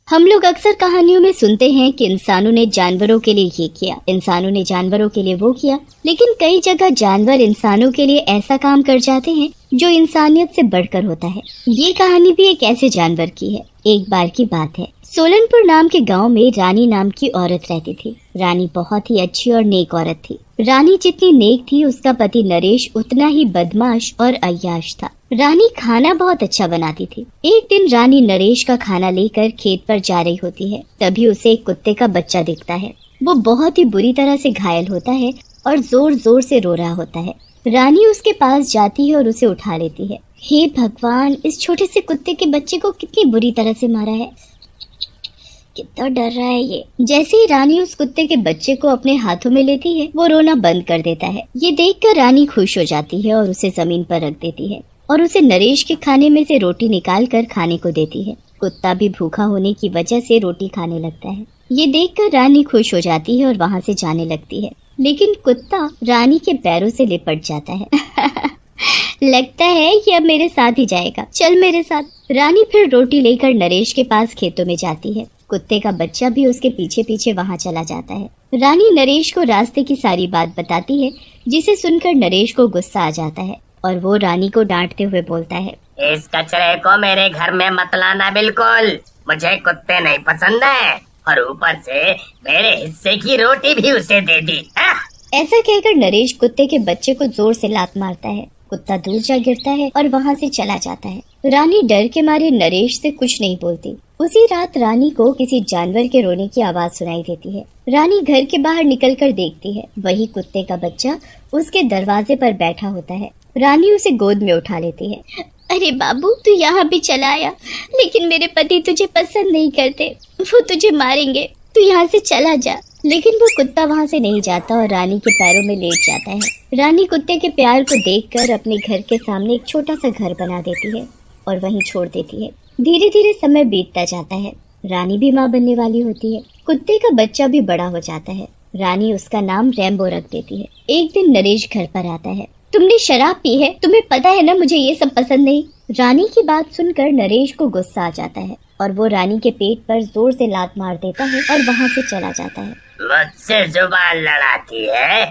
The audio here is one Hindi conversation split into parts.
हम लोग अक्सर कहानियों में सुनते हैं कि इंसानों ने जानवरों के लिए ये किया, इंसानों ने जानवरों के लिए वो किया, लेकिन कई जगह जानवर इंसानों के लिए ऐसा काम कर जाते हैं जो इंसानियत से बढ़कर होता है। ये कहानी भी एक ऐसे जानवर की है। एक बार की बात है, सोलनपुर नाम के गांव में रानी नाम की औरत रहती थी। रानी बहुत ही अच्छी और नेक औरत थी। रानी जितनी नेक थी, उसका पति नरेश उतना ही बदमाश और अय्याश था। रानी खाना बहुत अच्छा बनाती थी। एक दिन रानी नरेश का खाना लेकर खेत पर जा रही होती है, तभी उसे एक कुत्ते का बच्चा दिखता है। वो बहुत ही बुरी तरह से घायल होता है और जोर जोर से रो रहा होता है। रानी उसके पास जाती है और उसे उठा लेती है। हे भगवान, इस छोटे से कुत्ते के बच्चे को कितनी बुरी तरह से मारा है, कितना डर रहा है ये। जैसे ही रानी उस कुत्ते के बच्चे को अपने हाथों में लेती है, वो रोना बंद कर देता है। ये देखकर रानी खुश हो जाती है और उसे जमीन पर रख देती है और उसे नरेश के खाने में से रोटी निकाल कर खाने को देती है। कुत्ता भी भूखा होने की वजह से रोटी खाने लगता है। ये देखकर रानी खुश हो जाती है और वहाँ से जाने लगती है, लेकिन कुत्ता रानी के पैरों से लिपट जाता है। लगता है कि अब मेरे साथ ही जाएगा, चल मेरे साथ। रानी फिर रोटी लेकर नरेश के पास खेतों में जाती है। कुत्ते का बच्चा भी उसके पीछे पीछे वहाँ चला जाता है। रानी नरेश को रास्ते की सारी बात बताती है, जिसे सुनकर नरेश को गुस्सा आ जाता है और वो रानी को डांटते हुए बोलता है, इस कचरे को मेरे घर में मत लाना बिल्कुल, मुझे कुत्ते नहीं पसंद है और ऊपर से मेरे हिस्से की रोटी भी उसे दे दी। ऐसा कहकर नरेश कुत्ते के बच्चे को जोर से लात मारता है। कुत्ता दूर जा गिरता है और वहाँ से चला जाता है। रानी डर के मारे नरेश से कुछ नहीं बोलती। उसी रात रानी को किसी जानवर के रोने की आवाज सुनाई देती है। रानी घर के बाहर निकलकर देखती है, वही कुत्ते का बच्चा उसके दरवाजे पर बैठा होता है। रानी उसे गोद में उठा लेती है। अरे बाबू, तू यहाँ भी चला आया, लेकिन मेरे पति तुझे पसंद नहीं करते, वो तुझे मारेंगे, तू यहाँ से चला जा। लेकिन वो कुत्ता वहाँ से नहीं जाता और रानी के पैरों में लेट जाता है। रानी कुत्ते के प्यार को देखकर अपने घर के सामने एक छोटा सा घर बना देती है और वहीं छोड़ देती है। धीरे धीरे समय बीतता जाता है। रानी भी माँ बनने वाली होती है। कुत्ते का बच्चा भी बड़ा हो जाता है। रानी उसका नाम रैम्बो रख देती है। एक दिन नरेश घर पर आता है। तुमने शराब पी है, तुम्हें पता है ना मुझे ये सब पसंद नहीं। रानी की बात सुनकर नरेश को गुस्सा आ जाता है और वो रानी के पेट पर जोर से लात मार देता है और वहाँ से चला जाता है। मुझसे जुबान लड़ाती है,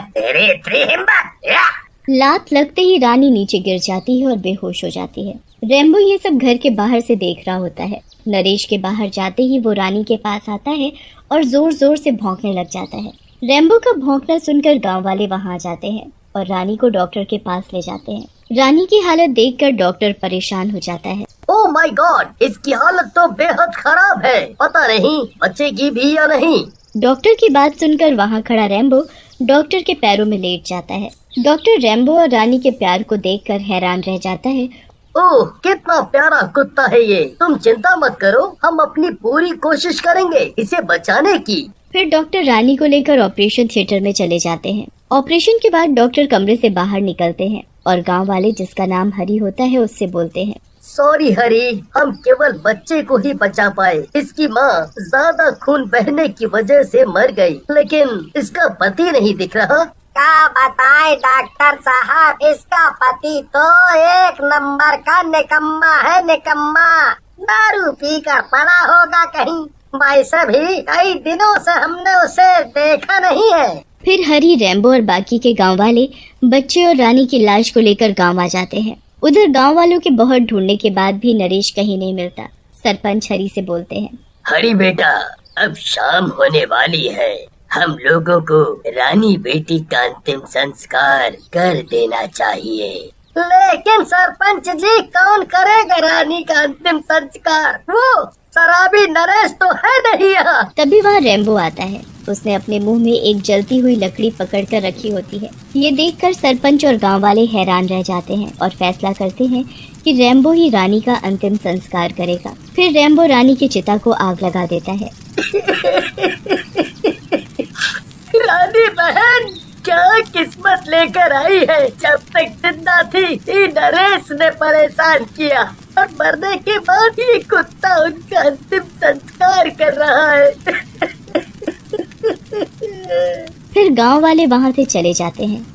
तेरी इतनी हिम्मत। लात लगते ही रानी नीचे गिर जाती है और बेहोश हो जाती है। रैम्बो ये सब घर के बाहर से देख रहा होता है। नरेश के बाहर जाते ही वो रानी के पास आता है और जोर जोर से भौंकने लग जाता है। रैम्बो का भौंकना सुनकर गांव वाले वहां जाते हैं और रानी को डॉक्टर के पास ले जाते हैं। रानी की हालत देखकर डॉक्टर परेशान हो जाता है। ओह माय गॉड, इसकी हालत तो बेहद खराब है, पता नहीं बचेगी भी या नहीं। डॉक्टर की बात सुनकर वहाँ खड़ा रैम्बो डॉक्टर के पैरों में लेट जाता है। डॉक्टर रैम्बो और रानी के प्यार को देखकर हैरान रह जाता है। ओह, कितना प्यारा कुत्ता है ये। तुम चिंता मत करो, हम अपनी पूरी कोशिश करेंगे इसे बचाने की। फिर डॉक्टर रानी को लेकर ऑपरेशन थिएटर में चले जाते हैं। ऑपरेशन के बाद डॉक्टर कमरे से बाहर निकलते हैं और गांव वाले, जिसका नाम हरी होता है, उससे बोलते हैं, सॉरी हरी, हम केवल बच्चे को ही बचा पाए। इसकी माँ ज्यादा खून बहने की वजह से मर गई, लेकिन इसका पति नहीं दिख रहा। क्या बताएं डॉक्टर साहब, इसका पति तो एक नंबर का निकम्मा है, निकम्मा। दारू पी कर पड़ा होगा कहीं। वैसे भी कई दिनों से हमने उसे देखा नहीं है। फिर हरी, रैम्बो और बाकी के गांव वाले बच्चे और रानी की लाश को लेकर गांव आ जाते हैं। उधर गांव वालों के बहुत ढूंढने के बाद भी नरेश कहीं नहीं मिलता। सरपंच हरी से बोलते हैं, हरी बेटा, अब शाम होने वाली है, हम लोगों को रानी बेटी का अंतिम संस्कार कर देना चाहिए। लेकिन सरपंच जी, कौन करेगा रानी का अंतिम संस्कार? वो शराबी नरेश तो है नहीं यहाँ। तभी वहाँ रैम्बो आता है। उसने अपने मुंह में एक जलती हुई लकड़ी पकड़कर रखी होती है। ये देखकर सरपंच और गांव वाले हैरान रह जाते हैं और फैसला करते हैं कि रैम्बो ही रानी का अंतिम संस्कार करेगा। फिर रैम्बो रानी की चिता को आग लगा देता है। रानी बहन, क्या किस्मत लेकर आई है। जब तक जिंदा थी नरेश ने परेशान किया और मरने के बाद ये कुत्ता उनका अंतिम संस्कार कर रहा है। फिर गांव वाले वहां से चले जाते हैं,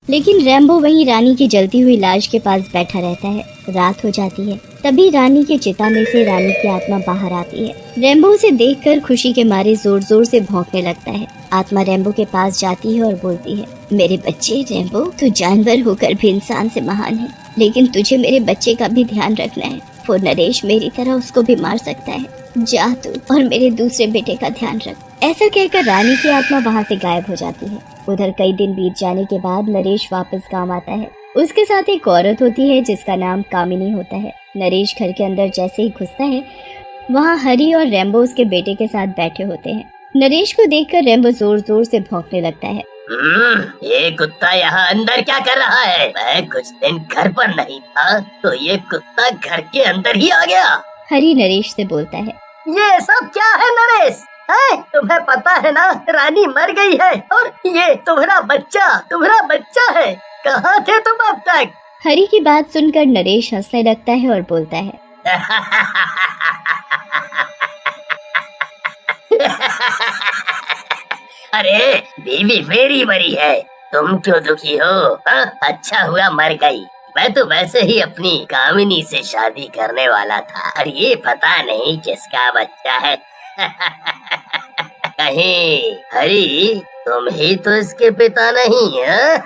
लेकिन रैम्बो वहीं रानी की जलती हुई लाश के पास बैठा रहता है। रात हो जाती है। तभी रानी के चिता में से रानी की आत्मा बाहर आती है। रेम्बो उसे देखकर खुशी के मारे जोर जोर से भौंकने लगता है। आत्मा रेम्बो के पास जाती है और बोलती है, मेरे बच्चे रेम्बो, तू जानवर होकर भी इंसान से महान है, लेकिन तुझे मेरे बच्चे का भी ध्यान रखना है। वो नरेश मेरी तरह उसको भी मार सकता है। जा तू और मेरे दूसरे बेटे का ध्यान रख। ऐसा कहकर रानी की आत्मा वहाँ से गायब हो जाती है। उधर कई दिन बीत जाने के बाद नरेश वापस गाँव आता है। उसके साथ एक औरत होती है जिसका नाम कामिनी होता है। नरेश घर के अंदर जैसे ही घुसता है, वहाँ हरी और रेम्बो उसके बेटे के साथ बैठे होते हैं। नरेश को देखकर रेम्बो जोर जोर से भौंकने लगता है। ये कुत्ता यहाँ अंदर क्या कर रहा है? मैं कुछ दिन घर पर नहीं था तो ये कुत्ता घर के अंदर ही आ गया। हरी नरेश से बोलता है, ये सब क्या है नरेश? तुम्हें पता है ना, रानी मर गई है और ये तुम्हारा बच्चा है। कहाँ थे तुम अब तक? हरी की बात सुनकर नरेश हंसने लगता है और बोलता है, अरे बीवी मेरी मरी है, तुम क्यों दुखी हो? अच्छा हुआ मर गई। मैं तो वैसे ही अपनी कामिनी से शादी करने वाला था और ये पता नहीं किसका बच्चा है। कहीं हरी तुम ही तो इसके पिता नहीं है?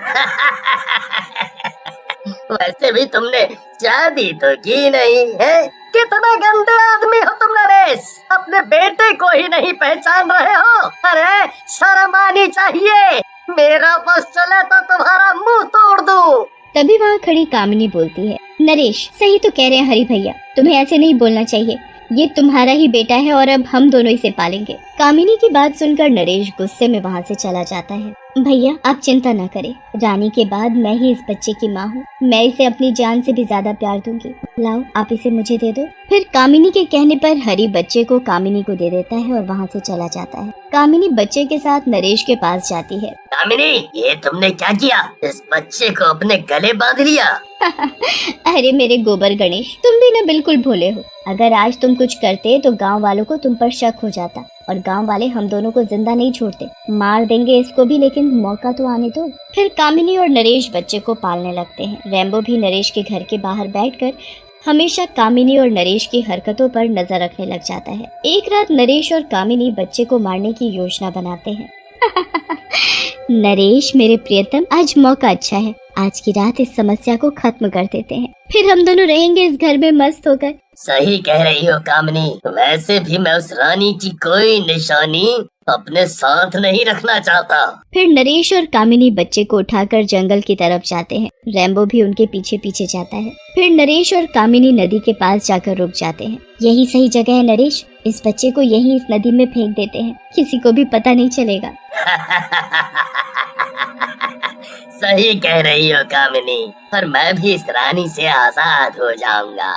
वैसे भी तुमने शादी तो की नहीं है। कितना गंदे आदमी हो तुम नरेश, अपने बेटे को ही नहीं पहचान रहे हो। अरे शर्म आनी चाहिए, मेरा बस चले तो तुम्हारा मुंह तोड़ दूं। तभी वहाँ खड़ी कामिनी बोलती है, नरेश सही तो कह रहे हैं हरी भैया, तुम्हें ऐसे नहीं बोलना चाहिए। ये तुम्हारा ही बेटा है और अब हम दोनों इसे पालेंगे। कामिनी की बात सुनकर नरेश गुस्से में वहाँ से चला जाता है। भैया आप चिंता न करें, रानी के बाद मैं ही इस बच्चे की माँ हूँ। मैं इसे अपनी जान से भी ज्यादा प्यार दूंगी। लाओ आप इसे मुझे दे दो। फिर कामिनी के कहने पर हरी बच्चे को कामिनी को दे देता है और वहाँ से चला जाता है। कामिनी बच्चे के साथ नरेश के पास जाती है। कामिनी, ये तुमने क्या किया? इस बच्चे को अपने गले बांध लिया। अरे मेरे गोबर गणेश, तुम भी ना बिल्कुल भोले हो। अगर आज तुम कुछ करते तो गांव वालों को तुम पर शक हो जाता और गांव वाले हम दोनों को जिंदा नहीं छोड़ते। मार देंगे इसको भी, लेकिन मौका तो आने दो। फिर कामिनी और नरेश बच्चे को पालने लगते हैं। रेम्बो भी नरेश के घर के बाहर बैठकर हमेशा कामिनी और नरेश की हरकतों पर नजर रखने लग जाता है। एक रात नरेश और कामिनी बच्चे को मारने की योजना बनाते हैं। नरेश मेरे प्रियतम, आज मौका अच्छा है। आज की रात इस समस्या को खत्म कर देते हैं, फिर हम दोनों रहेंगे इस घर में मस्त होकर। सही कह रही हो कामिनी, वैसे भी मैं उस रानी की कोई निशानी अपने साथ नहीं रखना चाहता। फिर नरेश और कामिनी बच्चे को उठाकर जंगल की तरफ जाते हैं। रेम्बो भी उनके पीछे पीछे जाता है। फिर नरेश और कामिनी नदी के पास जाकर रुक जाते हैं। यही सही जगह है नरेश, इस बच्चे को यहीं इस नदी में फेंक देते हैं, किसी को भी पता नहीं चलेगा। सही कह रही हो कामिनी, पर मैं भी इस रानी से आजाद हो जाऊंगा।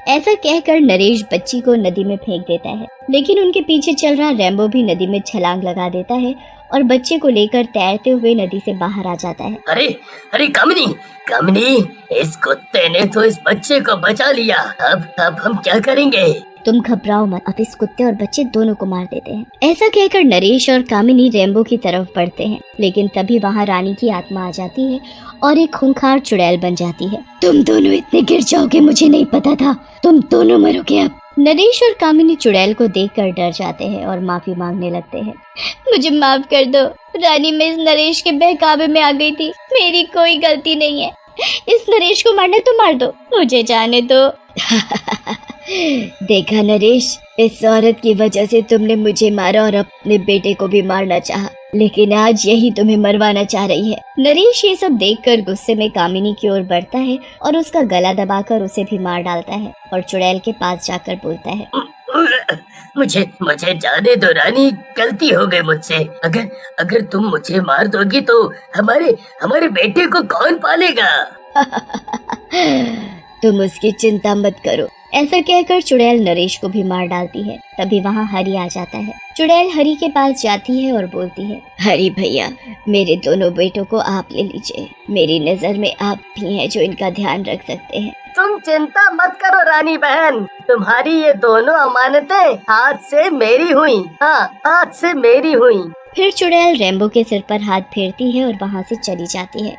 ऐसा कहकर नरेश बच्ची को नदी में फेंक देता है, लेकिन उनके पीछे चल रहा रेम्बो भी नदी में छलांग लगा देता है और बच्चे को लेकर तैरते हुए नदी से बाहर आ जाता है। अरे अरे कामिनी, कामिनी, इस कुत्ते ने तो इस बच्चे को बचा लिया। अब हम क्या करेंगे? तुम घबराओ मत, अब इस कुत्ते और बच्चे दोनों को मार देते हैं। ऐसा कहकर नरेश और कामिनी रेम्बो की तरफ बढ़ते हैं, लेकिन तभी वहाँ रानी की आत्मा आ जाती है और एक खूंखार चुड़ैल बन जाती है। तुम दोनों इतने गिर जाओगे मुझे नहीं पता था, तुम दोनों मरोगे अब। नरेश और कामिनी चुड़ैल को देखकर डर जाते हैं और माफी मांगने लगते हैं। मुझे माफ कर दो रानी, मैं इस नरेश के बहकावे में आ गई थी, मेरी कोई गलती नहीं है। इस नरेश को मारना तो मार दो, मुझे जाने दो। देखा नरेश, इस औरत की वजह से तुमने मुझे मारा और अपने बेटे को भी मारना चाहा, लेकिन आज यही तुम्हें मरवाना चाह रही है। नरेश ये सब देखकर गुस्से में कामिनी की ओर बढ़ता है और उसका गला दबाकर उसे भी मार डालता है और चुड़ैल के पास जाकर बोलता है, मुझे जाने दो रानी, गलती हो गई मुझसे। अगर तुम मुझे मार दोगी तो हमारे बेटे को कौन पालेगा? तुम उसकी चिंता मत करो। ऐसा कहकर चुड़ैल नरेश को भी मार डालती है। तभी वहाँ हरी आ जाता है। चुड़ैल हरी के पास जाती है और बोलती है, हरी भैया, मेरे दोनों बेटों को आप ले लीजिए। मेरी नजर में आप भी हैं जो इनका ध्यान रख सकते हैं। तुम चिंता मत करो रानी बहन, तुम्हारी ये दोनों अमानतें आज से मेरी हुई। हाँ, आज से मेरी हुई। फिर चुड़ैल रेम्बो के सिर पर हाथ फेरती है और वहाँ से चली जाती है।